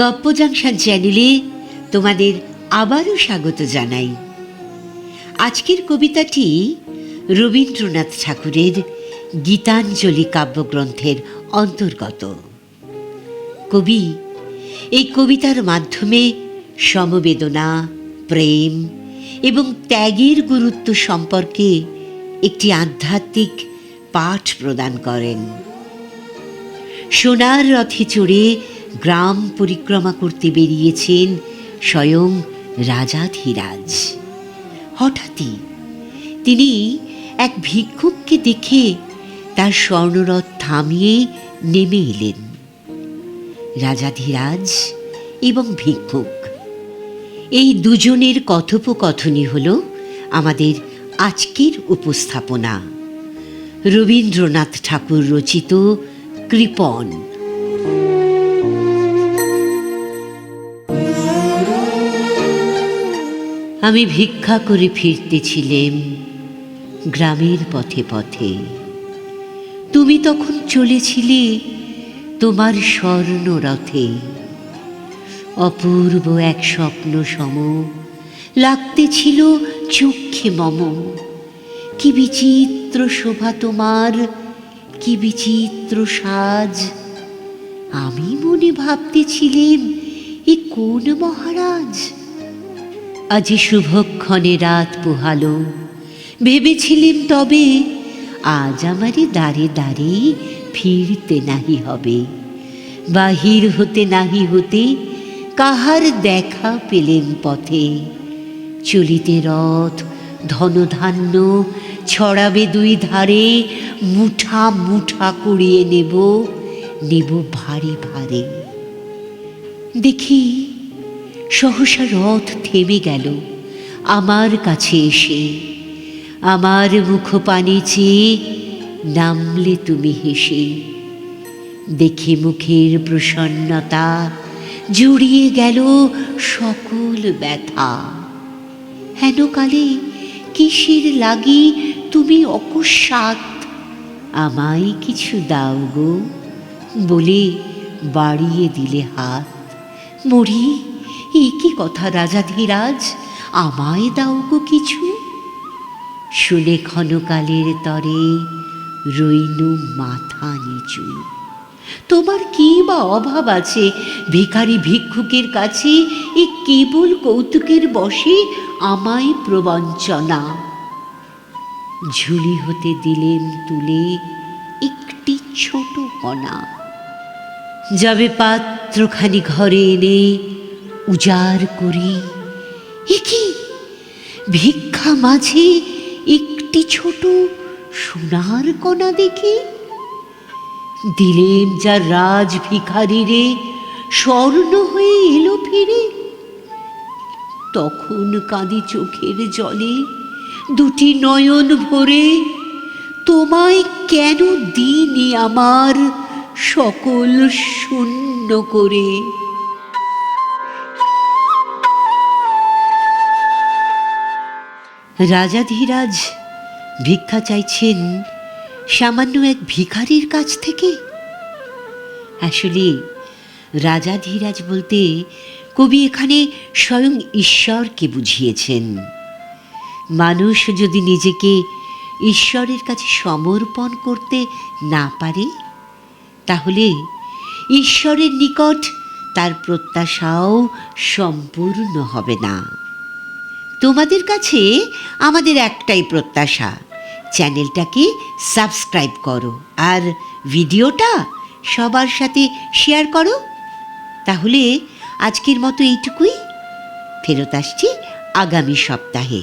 গপ্প জাংশন চ্যানেলে তোমাদের আবারও স্বাগত জানাই। আজকের কবিতাটি রবীন্দ্রনাথ ঠাকুরের গীতাঞ্জলি কাব্যগ্রন্থের অন্তর্গত। কবি এই কবিতার মাধ্যমে সমবেদনা, প্রেম এবং ত্যাগের গুরুত্ব সম্পর্কে একটি আধ্যাত্মিক পাঠ প্রদান করেন। সোনার রথে চড়ে গ্রাম পরিক্রমা করতে বেরিয়েছেন স্বয়ং রাজাধিরাজ। হঠাৎই তিনি এক ভিক্ষুককে দেখে তার স্বর্ণরথ থামিয়ে নেমে এলেন। রাজাধিরাজ এবং ভিক্ষুক, এই দুজনের কথোপকথনই হল আমাদের আজকের উপস্থাপনা। রবীন্দ্রনাথ ঠাকুর রচিত কৃপণ। আমি ভিক্ষা করে ফিরতেছিলাম গ্রামের পথে পথে। তুমি তখন চলেছিলে তোমার স্বর্ণরথে। অপূর্ব এক স্বপ্ন সম লাগতেছিল চক্ষে মম। কি বিচিত্র শোভা তোমার, কি বিচিত্র সাজ। আমি মনে ভাবতেছিলাম, এ কোন মহারাজ। আজি শুভক্ষণে রাত পোহালো, ভেবেছিলাম তবে আজ আমারে দাঁড়ে দাঁড়ে ফিরতে নাহি হবে। বাহির হতে নাহি হতে কাহার দেখা পেলেন পথে। চলিতে রথ ধনধান্য ছড়াবে দুই ধারে। মুঠা মুঠা কুড়িয়ে নেব নেব ভারে ভারে। দেখি সহসা রথ থেমে গেল আমার কাছে এসে। আমার মুখপানে চেয়ে নামলে তুমি হেসে। দেখে মুখের প্রসন্নতা জুড়িয়ে গেল সকল ব্যথা। হেন কালে কিসের লাগি তুমি অকস্মাৎ আমায় কিছু দাও গো বলে বাড়িয়ে দিলে হাত। মরি, এ কি কথা রাজাধিরাজ, আমায় দাও গো কিছু। শুনে ক্ষণকালের তরে রইনু মাথা নিচু। তোমার কি বা অভাব আছে ভিখারি ভিক্ষুকের কাছে? এ কেবল কৌতুকের বশে আমায় প্রবঞ্চনা। ঝুলি হতে দিলেন তুলে একটি ছোট কণা। যাবে পাত্রখানি ঘরে এনে উজাড় করি। এ কি, ভিক্ষা মাঝে একটি ছোট সোনার কণা দেখি। দিলেন যা রাজ ভিখারি রে, স্বর্ণ হয়ে এলো ফিরে। তখন কাঁদি চোখের জলে দুটি নয়ন ভরে। তোমায় কেন দিইনি আমার সকল শূন্য করে। রাজাধিরাজ ভিক্ষা চাইছেন সামান্য এক ভিখারির কাছ থেকে। আসলে রাজাধিরাজ বলতে কবি এখানে স্বয়ং ঈশ্বরকে বুঝিয়েছেন। মানুষ যদি নিজেকে ঈশ্বরের কাছে সমর্পণ করতে না পারে, তাহলে ঈশ্বরের নিকট তার প্রত্যাশাও সম্পূর্ণ হবে না। তোমাদের কাছে আমাদের একটাই প্রত্যাশা, চ্যানেলটাকে সাবস্ক্রাইব করো আর ভিডিওটা সবার সাথে শেয়ার করো। তাহলে আজকের মতো এইটুকুই। ফেরত আসছি আগামী সপ্তাহে।